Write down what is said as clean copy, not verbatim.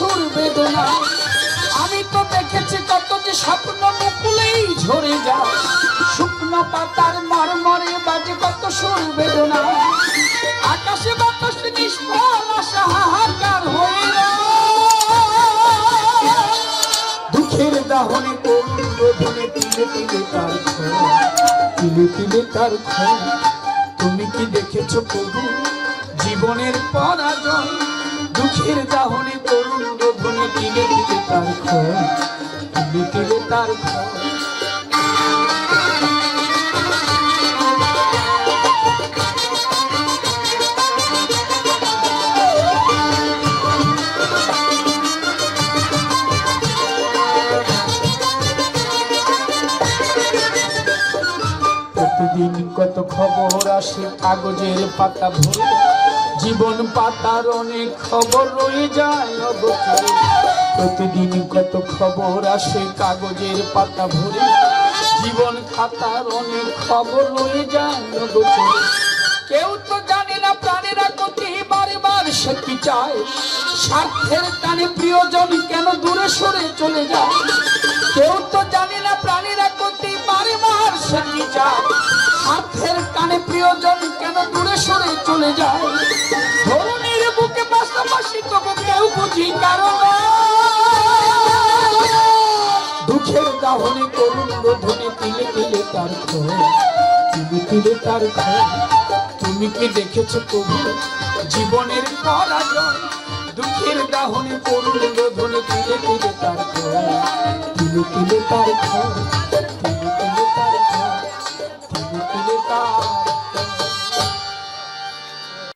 সুর বেদনা। আমি তো দেখেছি কত যে স্বপ্ন মুকুলেই ঝরে যায়, শুকনো পাতার মরমরে বাজে কত সুর বেদনা। আকাশে বাতাস নিষ্ফল আশা হাহাকার হয়ে দুঃখের দাহনে করুণ রোধনে তিলে তিলে তার ক্ষয়, তিলে তিলে তার ক্ষয়। তুমি কি দেখেছো প্রভু জীবনের পরাজয়? দুঃখের দাহনে করুণ রোধনে তিলে তিলে তার ক্ষয়, তিলে তিলে তার ক্ষয়। প্রতিদিন কত খবর আসে কাগজের পাতা ভরে, জীবন পাতার অনেক খবর রয়ে যায় অগোচরে। প্রতিদিন কত খবর আসে কাগজের পাতা ভরে, জীবন খাতার অনেক খবর রয়ে যায় অগোচরে। কেউ তো জানে না প্রাণেরা গতি বারে বার সে কি চায়, স্বার্থের টানে প্রিয়জন কেন দূরে সরে চলে যায়। কেউ তো জানে না প্রাণীরা গতি বারে বার সে কি চায়, স্বার্থের টানে প্রিয়জন কেন দূরে সরে চলে যায়। ধরুনের বুকে পাশাপাশি তবু কেউ বুঝি কারণ দুঃখের দাহনে করুণ রোধনে তিলে তিলে তার ক্ষয়, তিলে তিলে তার ক্ষয়। তুমি কি দেখেছো প্রভু জীবনের পরাজয়? দুঃখের দাহনে করুণ রোধনে তিলে তিলে তার ক্ষয়, তিলে তিলে তার ক্ষয়।